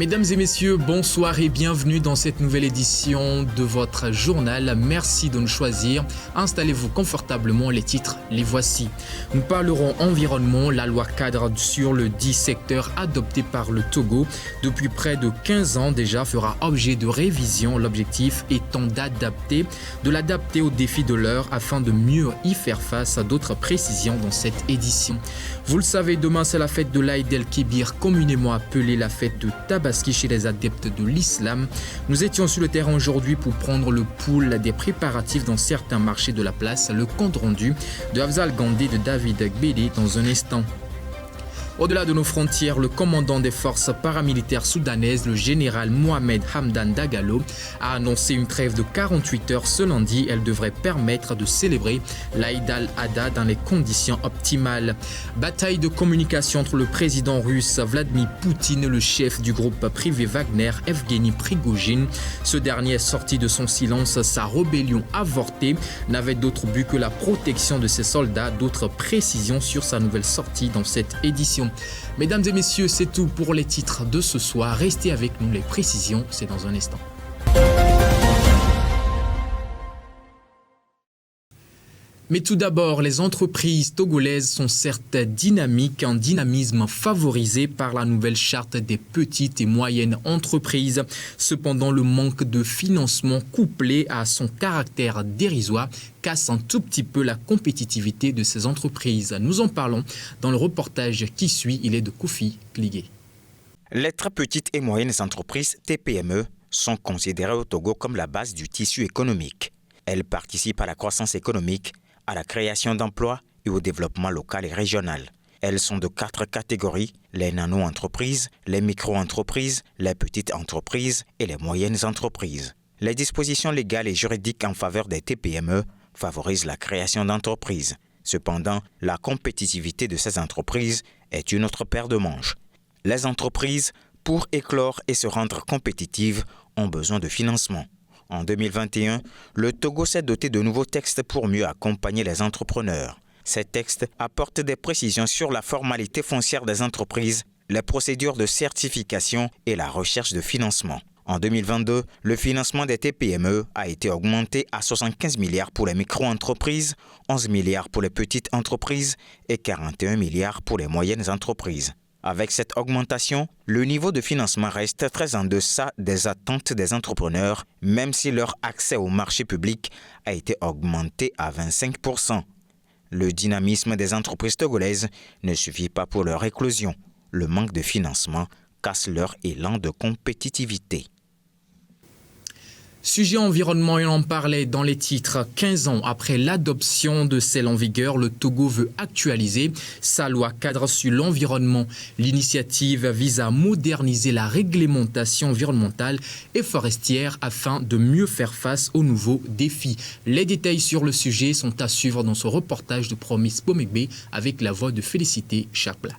Mesdames et messieurs, bonsoir et bienvenue dans cette nouvelle édition de votre journal. Merci de nous choisir. Installez-vous confortablement, les titres, les voici. Nous parlerons environnement, la loi cadre sur le 10 secteurs adoptée par le Togo depuis près de 15 ans déjà fera objet de révision, l'objectif étant de l'adapter aux défis de l'heure afin de mieux y faire face à d'autres précisions dans cette édition. Vous le savez, demain c'est la fête de l'Aïd el-Kébir, communément appelée la fête de Tabaski chez les adeptes de l'islam. Nous étions sur le terrain aujourd'hui pour prendre le pouls des préparatifs dans certains marchés de la place. Le compte rendu de Afzal Gandhi de David Gbede dans un instant. Au-delà de nos frontières, le commandant des forces paramilitaires soudanaises, le général Mohamed Hamdan Dagalo, a annoncé une trêve de 48 heures ce lundi. Elle devrait permettre de célébrer l'Aïd al-Adha dans les conditions optimales. Bataille de communication entre le président russe Vladimir Poutine et le chef du groupe privé Wagner, Evgeny Prigojine. Ce dernier est sorti de son silence. Sa rébellion avortée n'avait d'autre but que la protection de ses soldats. D'autres précisions sur sa nouvelle sortie dans cette édition. Mesdames et messieurs, c'est tout pour les titres de ce soir. Restez avec nous, les précisions, c'est dans un instant. Mais tout d'abord, les entreprises togolaises sont certes dynamiques, un dynamisme favorisé par la nouvelle charte des petites et moyennes entreprises. Cependant, le manque de financement couplé à son caractère dérisoire casse un tout petit peu la compétitivité de ces entreprises. Nous en parlons dans le reportage qui suit, il est de Kofi Kligué. Les très petites et moyennes entreprises TPME sont considérées au Togo comme la base du tissu économique. Elles participent à la croissance économique, à la création d'emplois et au développement local et régional. Elles sont de 4 catégories, les nano-entreprises, les micro-entreprises, les petites entreprises et les moyennes entreprises. Les dispositions légales et juridiques en faveur des TPME favorisent la création d'entreprises. Cependant, la compétitivité de ces entreprises est une autre paire de manches. Les entreprises, pour éclore et se rendre compétitives, ont besoin de financement. En 2021, le Togo s'est doté de nouveaux textes pour mieux accompagner les entrepreneurs. Ces textes apportent des précisions sur la formalité foncière des entreprises, les procédures de certification et la recherche de financement. En 2022, le financement des TPME a été augmenté à 75 milliards pour les micro-entreprises, 11 milliards pour les petites entreprises et 41 milliards pour les moyennes entreprises. Avec cette augmentation, le niveau de financement reste très en deçà des attentes des entrepreneurs, même si leur accès au marché public a été augmenté à 25%. Le dynamisme des entreprises togolaises ne suffit pas pour leur éclosion. Le manque de financement casse leur élan de compétitivité. Sujet environnement, il en parlait dans les titres. 15 ans après l'adoption de celle en vigueur, le Togo veut actualiser sa loi cadre sur l'environnement. L'initiative vise à moderniser la réglementation environnementale et forestière afin de mieux faire face aux nouveaux défis. Les détails sur le sujet sont à suivre dans ce reportage de Promise Bomegbe avec la voix de Félicité Chapla.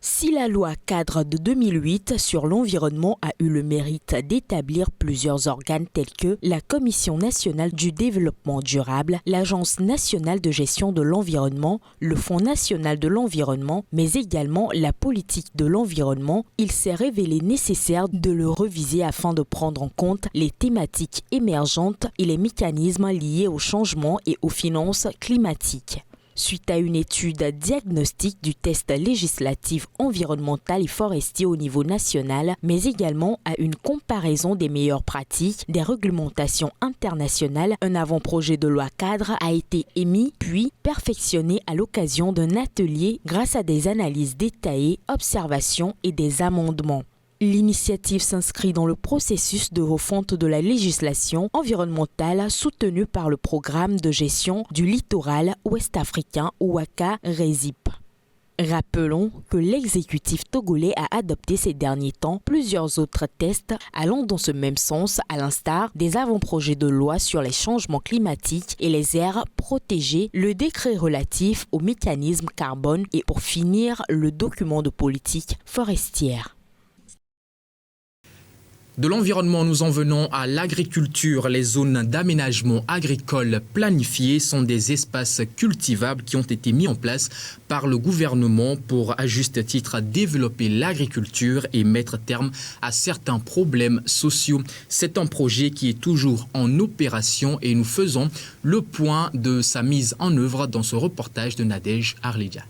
Si la loi cadre de 2008 sur l'environnement a eu le mérite d'établir plusieurs organes tels que la Commission nationale du développement durable, l'Agence nationale de gestion de l'environnement, le Fonds national de l'environnement, mais également la politique de l'environnement, il s'est révélé nécessaire de le reviser afin de prendre en compte les thématiques émergentes et les mécanismes liés au changement et aux finances climatiques. Suite à une étude diagnostique du test législatif environnemental et forestier au niveau national, mais également à une comparaison des meilleures pratiques, des réglementations internationales, un avant-projet de loi cadre a été émis puis perfectionné à l'occasion d'un atelier grâce à des analyses détaillées, observations et des amendements. L'initiative s'inscrit dans le processus de refonte de la législation environnementale soutenue par le programme de gestion du littoral ouest-africain Ouaka-RESIP. Rappelons que l'exécutif togolais a adopté ces derniers temps plusieurs autres tests allant dans ce même sens, à l'instar des avant-projets de loi sur les changements climatiques et les aires protégées, le décret relatif au mécanisme carbone et pour finir le document de politique forestière. De l'environnement, nous en venons à l'agriculture. Les zones d'aménagement agricole planifiées sont des espaces cultivables qui ont été mis en place par le gouvernement pour, à juste titre, développer l'agriculture et mettre terme à certains problèmes sociaux. C'est un projet qui est toujours en opération et nous faisons le point de sa mise en œuvre dans ce reportage de Nadège Arlidia.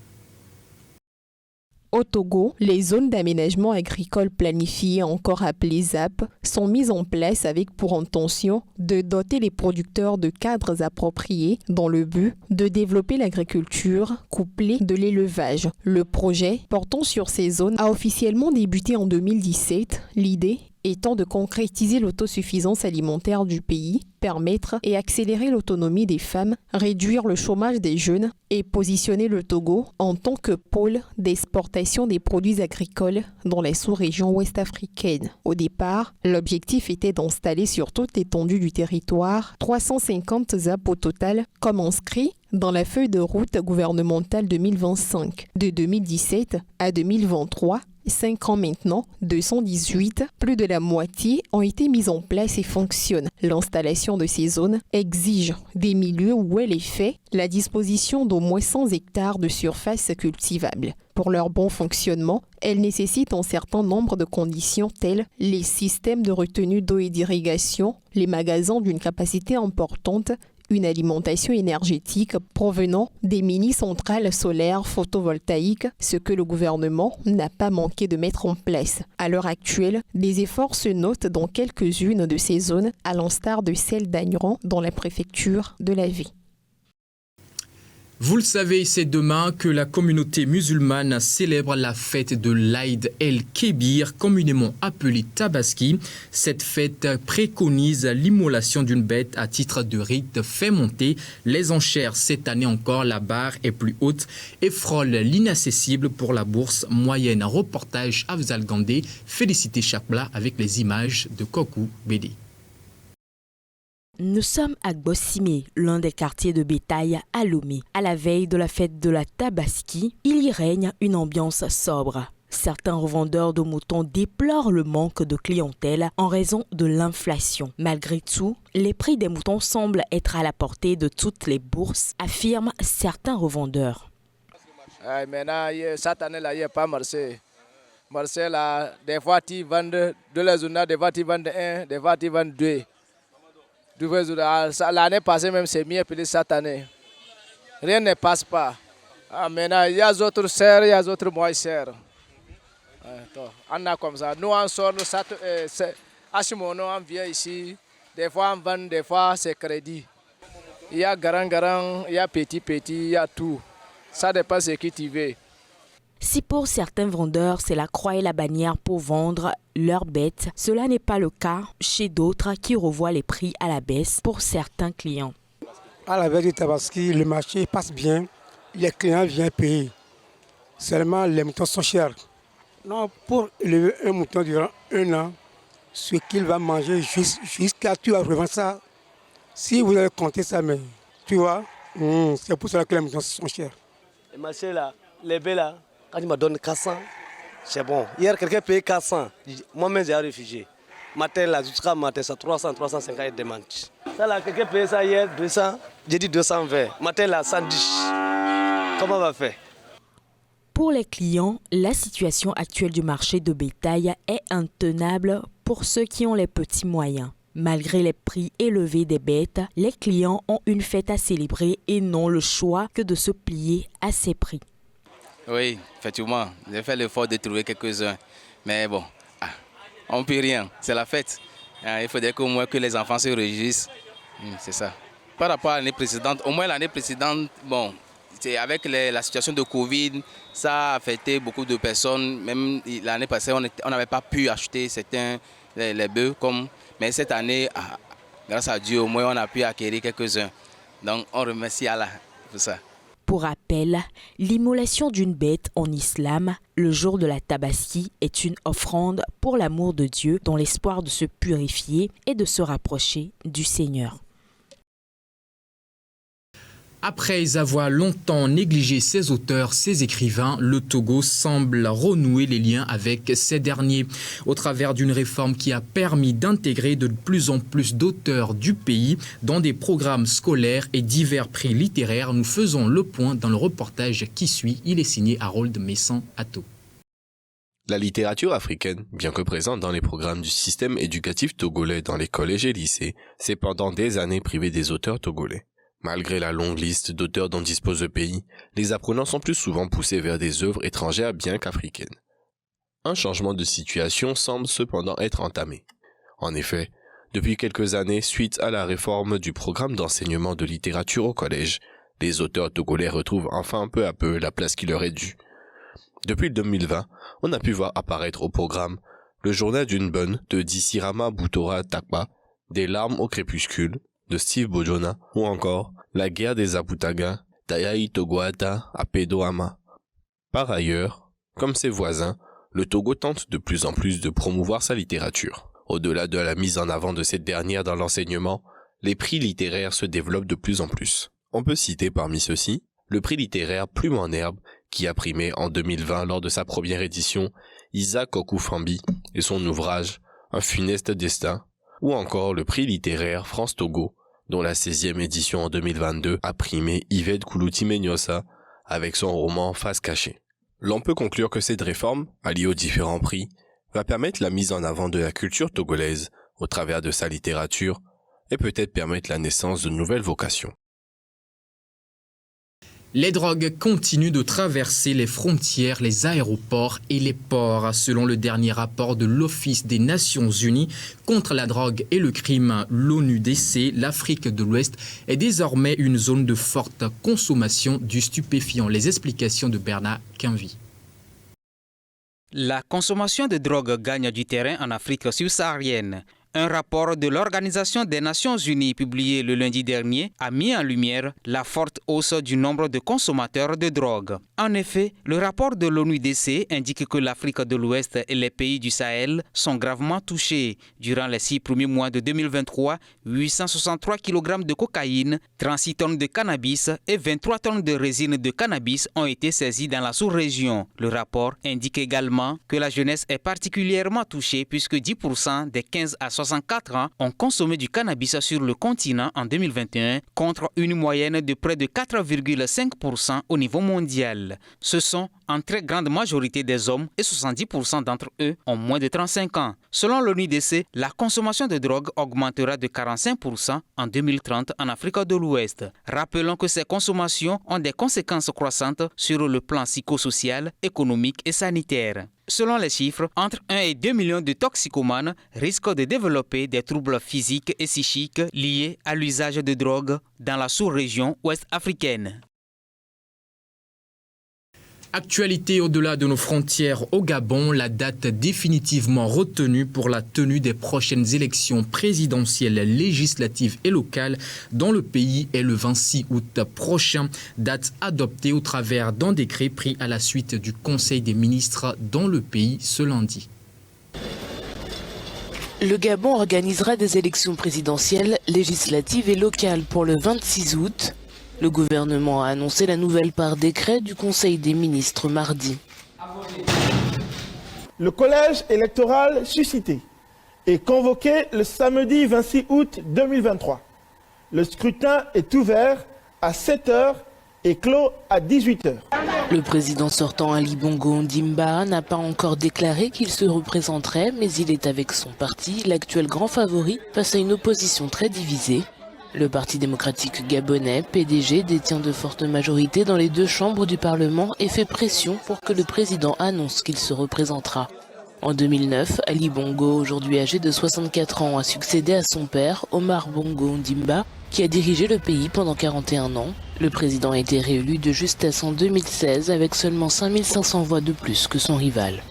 Au Togo, les zones d'aménagement agricole planifiées, encore appelées ZAP, sont mises en place avec pour intention de doter les producteurs de cadres appropriés dans le but de développer l'agriculture couplée de l'élevage. Le projet portant sur ces zones a officiellement débuté en 2017. L'idée étant de concrétiser l'autosuffisance alimentaire du pays, permettre et accélérer l'autonomie des femmes, réduire le chômage des jeunes et positionner le Togo en tant que pôle d'exportation des produits agricoles dans les sous-régions ouest-africaines. Au départ, l'objectif était d'installer sur toute l'étendue du territoire 350 ZAP au total, comme inscrit dans la feuille de route gouvernementale 2025. De 2017 à 2023, 5 ans maintenant, 218, plus de la moitié ont été mises en place et fonctionnent. L'installation de ces zones exige des milieux où elle est faite la disposition d'au moins 100 hectares de surface cultivable. Pour leur bon fonctionnement, elles nécessitent un certain nombre de conditions telles les systèmes de retenue d'eau et d'irrigation, les magasins d'une capacité importante, une alimentation énergétique provenant des mini-centrales solaires photovoltaïques, ce que le gouvernement n'a pas manqué de mettre en place. À l'heure actuelle, des efforts se notent dans quelques-unes de ces zones, à l'instar de celle d'Agneran dans la préfecture de la Vie. Vous le savez, c'est demain que la communauté musulmane célèbre la fête de l'Aïd el-Kébir, communément appelée Tabaski. Cette fête préconise l'immolation d'une bête à titre de rite fait monter les enchères. Cette année encore, la barre est plus haute et frôle l'inaccessible pour la bourse moyenne. Reportage Afzal Gandé, Félicité Chapla avec les images de Kokou Bédé. Nous sommes à Gbossimé, l'un des quartiers de bétail à Lomé. À la veille de la fête de la Tabaski, il y règne une ambiance sobre. Certains revendeurs de moutons déplorent le manque de clientèle en raison de l'inflation. Malgré tout, les prix des moutons semblent être à la portée de toutes les bourses, affirment certains revendeurs. Maintenant, cette année-là, il n'y a pas marché. Marché là, des fois, tu vends de la zone, des fois, tu vends un, des fois, tu vends deux. L'année passée même c'est mieux que cette année. Rien ne passe pas. Maintenant il y a d'autres serres, il y a d'autres moins serres. On a comme ça. Nous on sort à ce moment on vient ici. Des fois on vend, des fois c'est crédit. Il y a grand, il y a petit, il y a tout. Ça dépend de ce que tu veux. Si pour certains vendeurs, c'est la croix et la bannière pour vendre leurs bêtes, cela n'est pas le cas chez d'autres qui revoient les prix à la baisse pour certains clients. À la veille du Tabaski, le marché passe bien, les clients viennent payer. Seulement, les moutons sont chers. Non, pour élever un mouton durant 1 an, ce qu'il va manger jusqu'à tu vas revendre ça. Si vous avez compté ça, mais tu vois, c'est pour cela que les moutons sont chers. Le marché là, les bêtes là, quand il me donne 400, c'est bon. Hier, quelqu'un payait 400. Moi-même, j'ai réfugié. Matin, là, jusqu'à matin, c'est 300, 350 et demande. Ça, là, quelqu'un payait ça hier, 200. J'ai dit 220. Matin, là, 110. Comment on va faire? Pour les clients, la situation actuelle du marché de bétail est intenable pour ceux qui ont les petits moyens. Malgré les prix élevés des bêtes, les clients ont une fête à célébrer et n'ont le choix que de se plier à ces prix. Oui, effectivement, j'ai fait l'effort de trouver quelques-uns. Mais bon, on ne peut rien, c'est la fête. Il faudrait qu'au moins que les enfants se réjouissent. C'est ça. Par rapport à l'année précédente, au moins l'année précédente, bon, avec la situation de Covid, ça a affecté beaucoup de personnes. Même l'année passée, on n'avait pas pu acheter certains les bœufs. Mais cette année, grâce à Dieu, au moins on a pu acquérir quelques-uns. Donc on remercie Allah pour ça. Pour rappel, l'immolation d'une bête en islam, le jour de la Tabaski, est une offrande pour l'amour de Dieu dans l'espoir de se purifier et de se rapprocher du Seigneur. Après avoir longtemps négligé ses auteurs, ses écrivains, le Togo semble renouer les liens avec ces derniers au travers d'une réforme qui a permis d'intégrer de plus en plus d'auteurs du pays dans des programmes scolaires et divers prix littéraires. Nous faisons le point dans le reportage qui suit. Il est signé Harold Messan-Atto. La littérature africaine, bien que présente dans les programmes du système éducatif togolais dans les collèges et lycées, s'est pendant des années privée des auteurs togolais. Malgré la longue liste d'auteurs dont dispose le pays, les apprenants sont plus souvent poussés vers des œuvres étrangères bien qu'africaines. Un changement de situation semble cependant être entamé. En effet, depuis quelques années, suite à la réforme du programme d'enseignement de littérature au collège, les auteurs togolais retrouvent enfin peu à peu la place qui leur est due. Depuis 2020, on a pu voir apparaître au programme Le journal d'une bonne de Dissirama Boutora Takpa, Des larmes au crépuscule de Steve Bojona ou encore La guerre des Abutaga d'Ayai Togoata à Pedoama. Par ailleurs, comme ses voisins, le Togo tente de plus en plus de promouvoir sa littérature. Au-delà de la mise en avant de cette dernière dans l'enseignement, les prix littéraires se développent de plus en plus. On peut citer parmi ceux-ci le prix littéraire Plume en herbe qui a primé en 2020 lors de sa première édition Isaac Okufambi et son ouvrage Un funeste destin, ou encore le prix littéraire France Togo dont la 16e édition en 2022 a primé Yvette Koulouti-Menyosa avec son roman Face cachée. L'on peut conclure que cette réforme, alliée aux différents prix, va permettre la mise en avant de la culture togolaise au travers de sa littérature et peut-être permettre la naissance de nouvelles vocations. Les drogues continuent de traverser les frontières, les aéroports et les ports. Selon le dernier rapport de l'Office des Nations Unies contre la drogue et le crime, l'ONUDC, l'Afrique de l'Ouest est désormais une zone de forte consommation du stupéfiant. Les explications de Bernard Quinvy. La consommation de drogue gagne du terrain en Afrique subsaharienne. Un rapport de l'Organisation des Nations Unies publié le lundi dernier a mis en lumière la forte hausse du nombre de consommateurs de drogue. En effet, le rapport de l'ONUDC indique que l'Afrique de l'Ouest et les pays du Sahel sont gravement touchés. Durant les 6 premiers mois de 2023, 863 kg de cocaïne, 36 tonnes de cannabis et 23 tonnes de résine de cannabis ont été saisis dans la sous-région. Le rapport indique également que la jeunesse est particulièrement touchée puisque 10% des 15 à 64 ans ont consommé du cannabis sur le continent en 2021 contre une moyenne de près de 4,5% au niveau mondial. Ce sont en très grande majorité des hommes et 70% d'entre eux ont moins de 35 ans. Selon l'ONUDC, la consommation de drogue augmentera de 45% en 2030 en Afrique de l'Ouest. Rappelons que ces consommations ont des conséquences croissantes sur le plan psychosocial, économique et sanitaire. Selon les chiffres, entre 1 et 2 millions de toxicomanes risquent de développer des troubles physiques et psychiques liés à l'usage de drogue dans la sous-région ouest africaine. Actualité au-delà de nos frontières au Gabon, la date définitivement retenue pour la tenue des prochaines élections présidentielles, législatives et locales dans le pays est le 26 août prochain, date adoptée au travers d'un décret pris à la suite du Conseil des ministres dans le pays ce lundi. Le Gabon organisera des élections présidentielles, législatives et locales pour le 26 août. Le gouvernement a annoncé la nouvelle par décret du Conseil des ministres mardi. Le collège électoral suscité est convoqué le samedi 26 août 2023. Le scrutin est ouvert à 7h et clos à 18h. Le président sortant Ali Bongo Ondimba n'a pas encore déclaré qu'il se représenterait, mais il est avec son parti l'actuel grand favori face à une opposition très divisée. Le Parti démocratique gabonais, PDG, détient de fortes majorités dans les 2 chambres du Parlement et fait pression pour que le président annonce qu'il se représentera. En 2009, Ali Bongo, aujourd'hui âgé de 64 ans, a succédé à son père, Omar Bongo Ondimba, qui a dirigé le pays pendant 41 ans. Le président a été réélu de justesse en 2016 avec seulement 5500 voix de plus que son rival.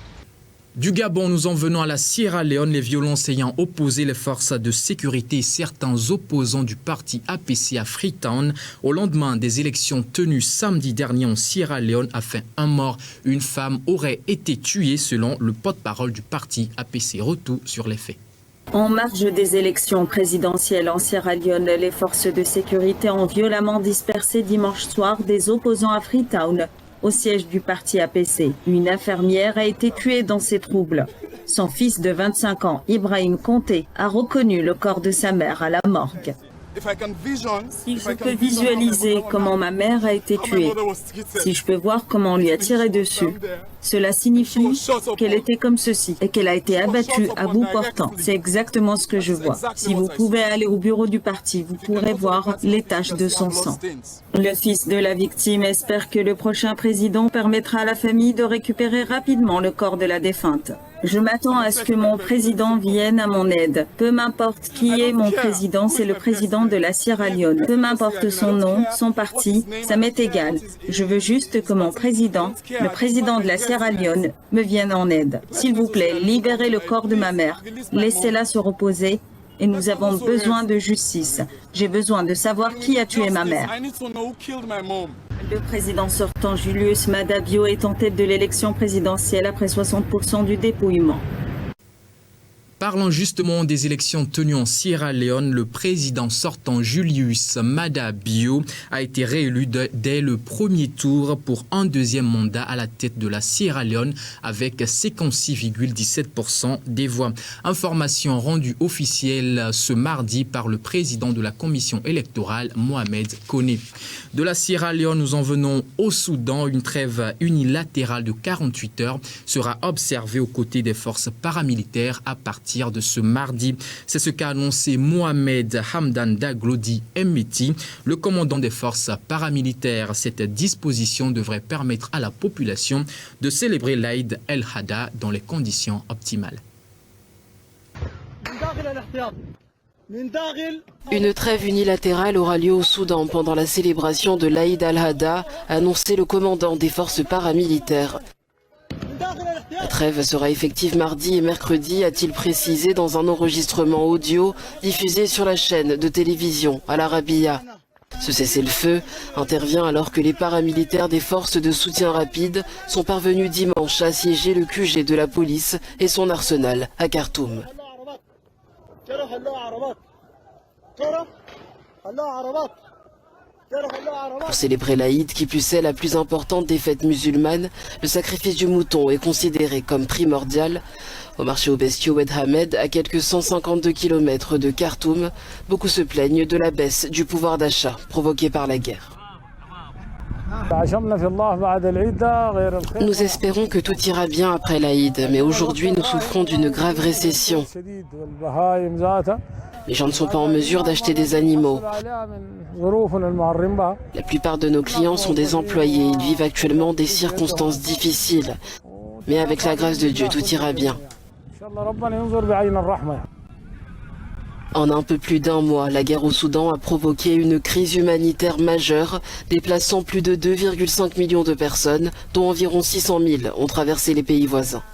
Du Gabon, nous en venons à la Sierra Leone, les violences ayant opposé les forces de sécurité et certains opposants du parti APC à Freetown au lendemain des élections tenues samedi dernier en Sierra Leone a fait un mort. Une femme aurait été tuée selon le porte-parole du parti APC. Retour sur les faits. En marge des élections présidentielles en Sierra Leone, les forces de sécurité ont violemment dispersé dimanche soir des opposants à Freetown, au siège du parti APC. Une infirmière a été tuée dans ces troubles. Son fils de 25 ans, Ibrahim Conté, a reconnu le corps de sa mère à la morgue. Si je peux visualiser comment ma mère a été tuée, si je peux voir comment on lui a tiré dessus, cela signifie qu'elle était comme ceci et qu'elle a été abattue à bout portant. C'est exactement ce que je vois. Si vous pouvez aller au bureau du parti, vous pourrez voir les taches de son sang. Le fils de la victime espère que le prochain président permettra à la famille de récupérer rapidement le corps de la défunte. Je m'attends à ce que mon président vienne à mon aide. Peu m'importe qui est mon président, c'est le président de la Sierra Leone. Peu m'importe son nom, son parti, ça m'est égal. Je veux juste que mon président, le président de la Sierra Leone, me vienne en aide. S'il vous plaît, libérez le corps de ma mère. Laissez-la se reposer. Et nous avons besoin de justice. J'ai besoin de savoir qui a tué ma mère. Le président sortant Julius Maada Bio est en tête de l'élection présidentielle après 60% du dépouillement. Parlant justement des élections tenues en Sierra Leone, le président sortant Julius Maada Bio a été réélu dès le premier tour pour un deuxième mandat à la tête de la Sierra Leone avec 56,17% des voix. Information rendue officielle ce mardi par le président de la commission électorale, Mohamed Kone. De la Sierra Leone, nous en venons au Soudan. Une trêve unilatérale de 48 heures sera observée aux côtés des forces paramilitaires à partir de ce mardi. C'est ce qu'a annoncé Mohamed Hamdan Daglo dit Emeti, le commandant des forces paramilitaires. Cette disposition devrait permettre à la population de célébrer l'Aïd el-Hada dans les conditions optimales. Une trêve unilatérale aura lieu au Soudan pendant la célébration de l'Aïd al-Hada, a annoncé le commandant des forces paramilitaires. La trêve sera effective mardi et mercredi, a-t-il précisé dans un enregistrement audio diffusé sur la chaîne de télévision Al Arabiya. Ce cessez-le-feu intervient alors que les paramilitaires des forces de soutien rapide sont parvenus dimanche à assiéger le QG de la police et son arsenal à Khartoum. Pour célébrer l'Aïd, qui plus est la plus importante des fêtes musulmanes, le sacrifice du mouton est considéré comme primordial. Au marché aux bestiaux Oued Hamed, à quelques 152 km de Khartoum, beaucoup se plaignent de la baisse du pouvoir d'achat provoquée par la guerre. Nous espérons que tout ira bien après l'Aïd, mais aujourd'hui nous souffrons d'une grave récession. Les gens ne sont pas en mesure d'acheter des animaux. La plupart de nos clients sont des employés. Ils vivent actuellement des circonstances difficiles. Mais avec la grâce de Dieu, tout ira bien. En un peu plus d'un mois, la guerre au Soudan a provoqué une crise humanitaire majeure, déplaçant plus de 2,5 millions de personnes, dont environ 600 000 ont traversé les pays voisins.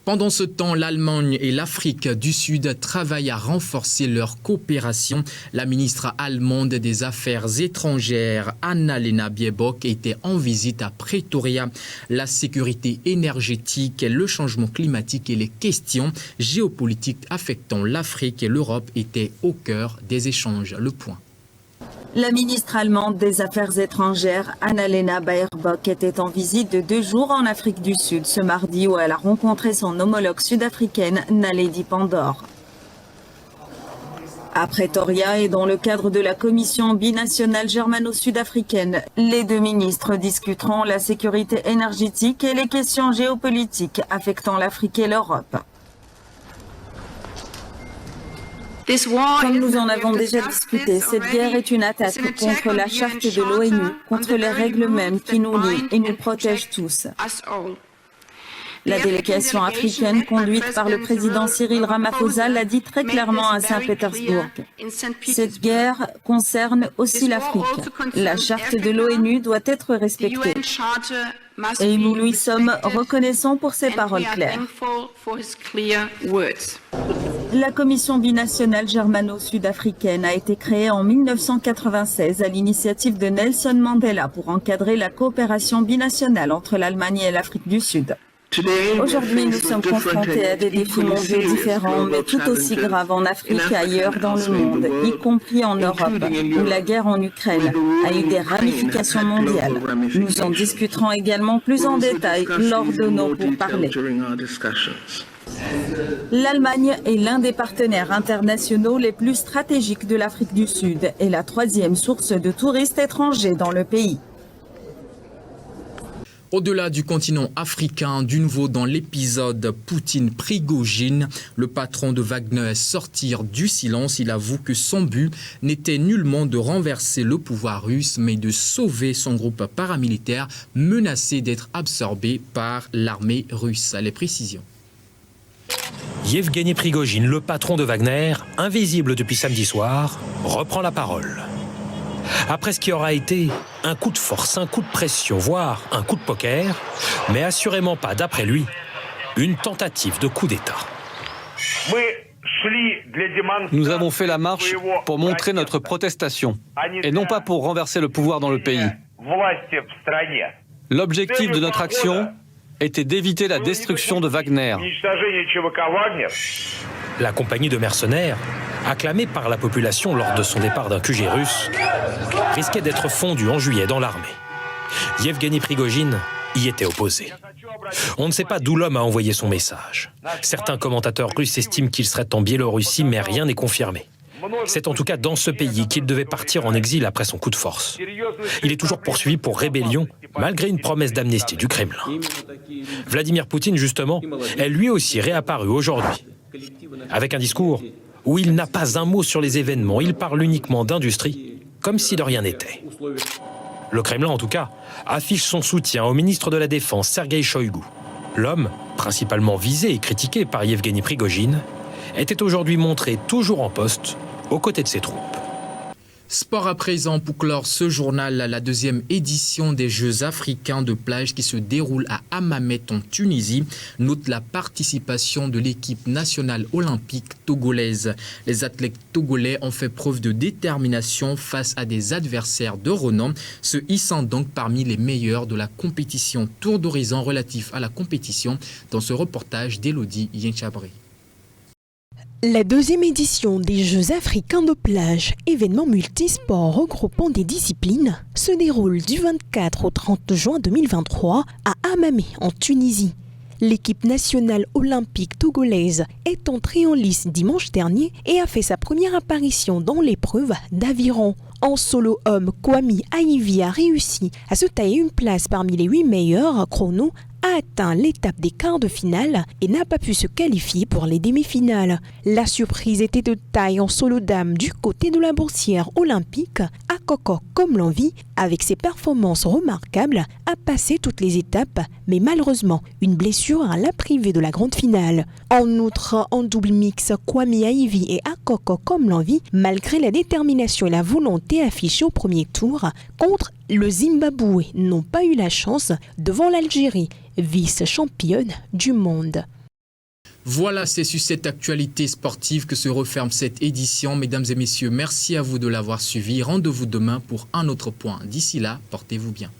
Pendant ce temps, l'Allemagne et l'Afrique du Sud travaillent à renforcer leur coopération. La ministre allemande des Affaires étrangères, Annalena Baerbock, était en visite à Pretoria. La sécurité énergétique, le changement climatique et les questions géopolitiques affectant l'Afrique et l'Europe étaient au cœur des échanges. Le point. La ministre allemande des Affaires étrangères, Annalena Baerbock, était en visite de 2 jours en Afrique du Sud ce mardi où elle a rencontré son homologue sud-africaine, Naledi Pandor. À Pretoria et dans le cadre de la commission binationale germano-sud-africaine, les 2 ministres discuteront la sécurité énergétique et les questions géopolitiques affectant l'Afrique et l'Europe. Comme nous en avons déjà discuté, cette guerre est une attaque contre la charte de l'ONU, contre les règles mêmes qui nous lient et nous protègent tous. La délégation africaine conduite par le président Cyril Ramaphosa l'a dit très clairement à Saint-Pétersbourg. Cette guerre concerne aussi l'Afrique. La charte de l'ONU doit être respectée. Et nous lui sommes reconnaissants pour ses paroles claires. La commission binationale germano-sud-africaine a été créée en 1996 à l'initiative de Nelson Mandela pour encadrer la coopération binationale entre l'Allemagne et l'Afrique du Sud. Aujourd'hui, nous sommes confrontés à des défis mondiaux différents, mais tout aussi graves en Afrique et ailleurs dans le monde, y compris en Europe, où la guerre en Ukraine a eu des ramifications mondiales. Nous en discuterons également plus en détail lors de nos pourparlers. L'Allemagne est l'un des partenaires internationaux les plus stratégiques de l'Afrique du Sud et la troisième source de touristes étrangers dans le pays. Au-delà du continent africain, du nouveau dans l'épisode Poutine-Prigojine, le patron de Wagner sortir du silence. Il avoue que son but n'était nullement de renverser le pouvoir russe, mais de sauver son groupe paramilitaire menacé d'être absorbé par l'armée russe. Les précisions. Yevgeny Prigojine, le patron de Wagner, invisible depuis samedi soir, reprend la parole. Après ce qui aura été un coup de force, un coup de pression, voire un coup de poker, mais assurément pas, d'après lui, une tentative de coup d'État. Nous avons fait la marche pour montrer notre protestation, et non pas pour renverser le pouvoir dans le pays. L'objectif de notre action était d'éviter la destruction de Wagner. La compagnie de mercenaires, acclamée par la population lors de son départ d'un QG russe, risquait d'être fondue en juillet dans l'armée. Yevgeny Prigojine y était opposé. On ne sait pas d'où l'homme a envoyé son message. Certains commentateurs russes estiment qu'il serait en Biélorussie, mais rien n'est confirmé. C'est en tout cas dans ce pays qu'il devait partir en exil après son coup de force. Il est toujours poursuivi pour rébellion, malgré une promesse d'amnistie du Kremlin. Vladimir Poutine, justement, est lui aussi réapparu aujourd'hui, avec un discours où il n'a pas un mot sur les événements, il parle uniquement d'industrie, comme si de rien n'était. Le Kremlin, en tout cas, affiche son soutien au ministre de la Défense, Sergueï Shoïgu. L'homme, principalement visé et critiqué par Yevgeny Prigojine, était aujourd'hui montré toujours en poste, aux côtés de ses troupes. Sport à présent pour clore ce journal, la deuxième édition des Jeux africains de plage qui se déroule à Hammamet en Tunisie note la participation de l'équipe nationale olympique togolaise. Les athlètes togolais ont fait preuve de détermination face à des adversaires de renom, se hissant donc parmi les meilleurs de la compétition. Tour d'horizon relatif à la compétition dans ce reportage d'Elodie Yenchabri. La deuxième édition des Jeux africains de plage, événement multisport regroupant des disciplines, se déroule du 24 au 30 juin 2023 à Hammamet en Tunisie. L'équipe nationale olympique togolaise est entrée en lice dimanche dernier et a fait sa première apparition dans l'épreuve d'aviron. En solo homme, Kwame Aivi a réussi à se tailler une place parmi les 8 meilleurs chronos, a atteint l'étape des quarts de finale et n'a pas pu se qualifier pour les demi-finales. La surprise était de taille en solo dame du côté de la boursière olympique, Akoko comme l'envie, avec ses performances remarquables, a passé toutes les étapes, mais malheureusement, une blessure l'a privé de la grande finale. En outre, en double mix, Kwame Aivi et Akoko comme l'envie, malgré la détermination et la volonté affichée au premier tour, contre le Zimbabwe, n'ont pas eu la chance devant l'Algérie, vice-championne du monde. Voilà, c'est sur cette actualité sportive que se referme cette édition. Mesdames et messieurs, merci à vous de l'avoir suivi. Rendez-vous demain pour un autre point. D'ici là, portez-vous bien.